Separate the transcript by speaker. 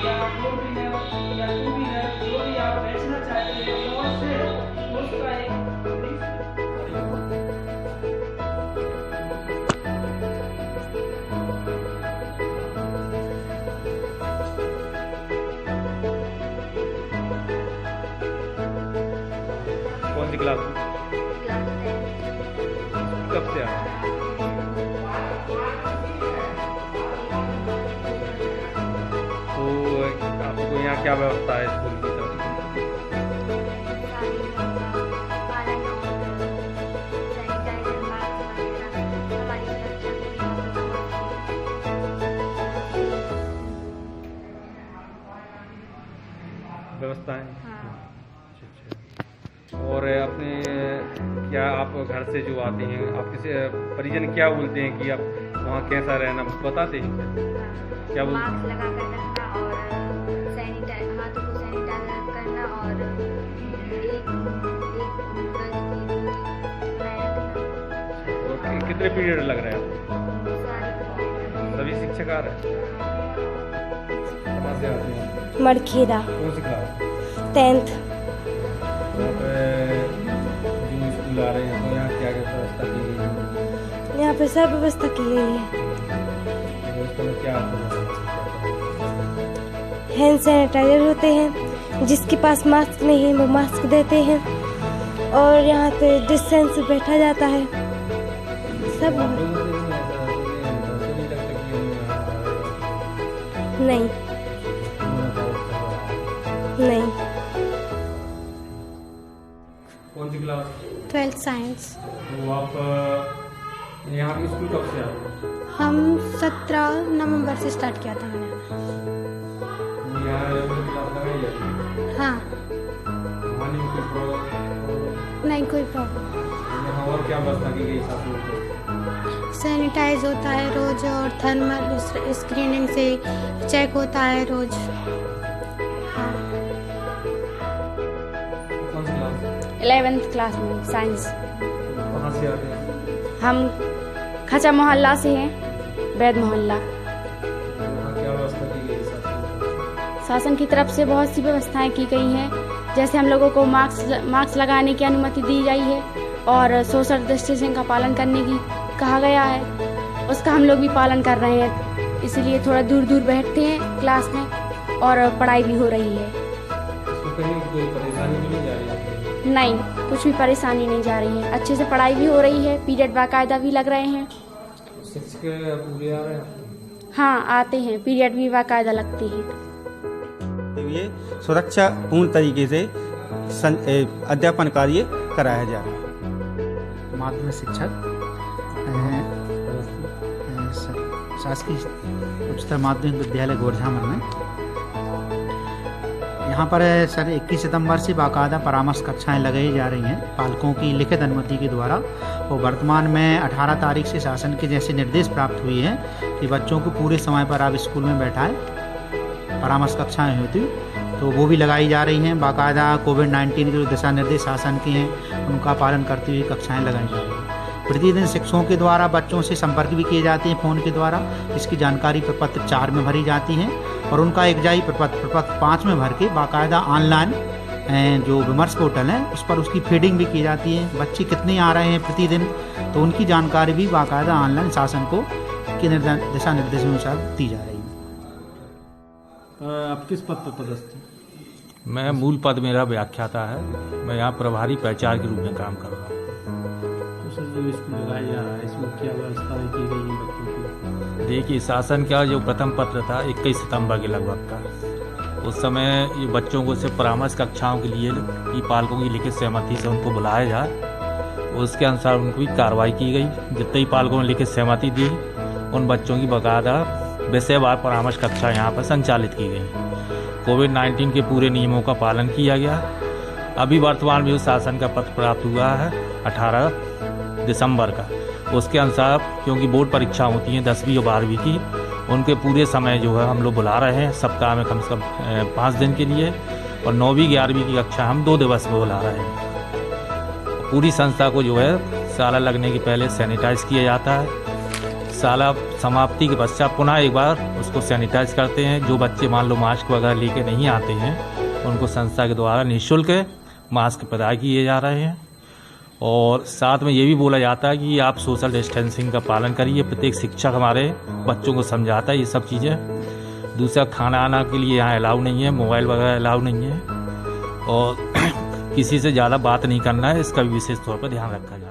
Speaker 1: या four wheeler या two wheeler जो भी आप बेचना चाहते हैं और से उसका एक
Speaker 2: कौन सी क्लास में? कब से आप? तो आपको यहाँ क्या व्यवस्था है स्कूल की तरफ से? व्यवस्थाएं? अच्छा। और अपने क्या आप घर से जो आते हैं आप किसी परिजन क्या बोलते हैं कि आप वहाँ कैसा रहना बताते हैं क्या बोलते हैं?
Speaker 3: मास्क लगा कर रखना और हाथों को सैनिटाइजर करना और एक गज की दूरी बनाए रखना।
Speaker 2: और कितने पीरियड लग रहे हैं आपको?
Speaker 3: सारी
Speaker 2: सभी शिक्षक आ रहे हैं? कहाँ से आते हैं?
Speaker 4: मड़खेरा
Speaker 2: कौन सी क्लास?
Speaker 4: 10th।
Speaker 2: वहाँ पे जो स्कूल आ रहे हैं तो यहाँ क्या क्या व्यवस्था की गई है?
Speaker 4: यहाँ पे सब व्यवस्था की गई है।
Speaker 2: व्यवस्था में क्या आता
Speaker 4: हैंड सैनिटाइजर होते हैं, जिसके पास मास्क नहीं है वो मास्क देते हैं और यहाँ पे डिस्टेंस बैठा जाता है सब। नहीं नहीं।
Speaker 2: कौन सी क्लास?
Speaker 5: 12th science.
Speaker 2: तो आप यहाँ के स्कूल कब से आते हैं?
Speaker 5: हम 17 नवंबर से स्टार्ट किया था मैंने।
Speaker 2: यहाँ क्लास लगाई जाती है?
Speaker 5: हाँ,
Speaker 2: वहाँ नहीं कोई प्रॉब्लम?
Speaker 5: नहीं कोई प्रॉब्लम।
Speaker 2: यहाँ और क्या व्यवस्था की गई छात्रों को?
Speaker 5: सैनिटाइज होता है रोज और थर्मल स्क्रीनिंग से चेक होता है रोज। हाँ।
Speaker 2: कौन सी क्लास?
Speaker 6: 11th क्लास में साइंस।
Speaker 2: कहाँ से आते हैं?
Speaker 6: हम खचा मोहल्ला से हैं, वैद मोहल्ला।
Speaker 2: यहाँ क्या व्यवस्था की गई छात्रों को?
Speaker 6: शासन की तरफ से बहुत सी व्यवस्थाएं की गई हैं, जैसे हम लोगों को मास्क लगाने की अनुमति दी गई है और सोशल डिस्टेंसिंग का पालन करने की कहा गया है। उसका हम लोग भी पालन कर रहे हैं, इसीलिए थोड़ा दूर दूर बैठते हैं क्लास में और पढ़ाई भी हो रही है।
Speaker 2: इसमें कहीं कोई परेशानी भी नहीं जा रही है?
Speaker 6: नहीं, कुछ भी परेशानी नहीं जा रही है, अच्छे से पढ़ाई भी हो रही है, पीरियड बाकायदा भी लग रहे हैं।
Speaker 2: शिक्षक पूरे आ रहे हैं?
Speaker 6: हाँ, आते हैं, पीरियड भी बाकायदा लगती है।
Speaker 7: ये सुरक्षा पूर्ण तरीके से अध्यापन कार्य कराया जा रहा है।
Speaker 8: माध्यमिक शिक्षक शासकीय उच्चतर माध्यमिक विद्यालय गोरझामन में। यहाँ पर सर 21 सितंबर से बाकायदा परामर्श कक्षाएं लगाई जा रही हैं पालकों की लिखित अनुमति के द्वारा। और वर्तमान में 18 तारीख से शासन के जैसे निर्देश प्राप्त हुए हैं कि बच्चों को पूरे समय पर आप स्कूल में बैठाएं। परामर्श कक्षाएं होती तो वो भी लगाई जा रही हैं। बाकायदा कोविड-19 के जो दिशा निर्देश शासन के हैं उनका पालन करते हुए कक्षाएं लगाई जा रही हैं। प्रतिदिन शिक्षकों के द्वारा बच्चों से संपर्क भी किए जाते हैं फ़ोन के द्वारा। इसकी जानकारी प्रपत्र 4 में भरी जाती है और उनका एकजाई प्रपत्र 5 में भर के बाकायदा ऑनलाइन जो विमर्श पोर्टल है उस पर उसकी फीडिंग भी की जाती है। बच्चे कितने आ रहे हैं प्रतिदिन, तो उनकी जानकारी भी बाकायदा ऑनलाइन शासन को के दिशा निर्देशों के अनुसार दी जा रही है।
Speaker 2: आप किस पद पर पदस्थ हैं?
Speaker 9: मैं मूल पद मेरा व्याख्याता है। मैं यहाँ प्रभारी प्रचार के रूप में काम कर रहा हूँ।
Speaker 2: जो स्कूल लगाया जा रहा है इसमें क्या व्यवस्था की गई है बच्चों की?
Speaker 9: देखिए, शासन का जो प्रथम पत्र था 21 सितंबर के लगभग का, उस समय ये बच्चों को सिर्फ परामर्श कक्षाओं के लिए कि पालकों की लिखित सहमति से उनको बुलाया जाए। उसके अनुसार उनको भी कार्रवाई की गई। जितने ही पालकों ने लिखित सहमति दी उन बच्चों की बाकायदा विषयवार परामर्श कक्षा यहाँ पर संचालित की गई। कोविड-19 के पूरे नियमों का पालन किया गया। अभी वर्तमान में शासन का पत्र प्राप्त हुआ है 18 दिसंबर का। उसके अनुसार क्योंकि बोर्ड परीक्षा होती हैं 10वीं और 12वीं की, उनके पूरे समय जो है हम लोग बुला रहे हैं सप्ताह में कम से कम 5 दिन के लिए, और 9वीं 11वीं की कक्षा हम 2 दिवस में बुला रहे हैं। पूरी संस्था को जो है साला लगने के पहले सैनिटाइज किया जाता है। साला समाप्ति के पश्चात पुनः एक बार उसको सैनिटाइज करते हैं। जो बच्चे मान लो मास्क वगैरह लेके नहीं आते हैं उनको संस्था के द्वारा निःशुल्क मास्क प्रदान किए जा रहे हैं। और साथ में ये भी बोला जाता है कि आप सोशल डिस्टेंसिंग का पालन करिए। प्रत्येक शिक्षक हमारे बच्चों को समझाता है ये सब चीज़ें। दूसरा, खाना आना के लिए यहाँ अलाउ नहीं है, मोबाइल वगैरह अलाउ नहीं है और किसी से ज़्यादा बात नहीं करना है, इसका भी विशेष तौर पर ध्यान रखा जाए।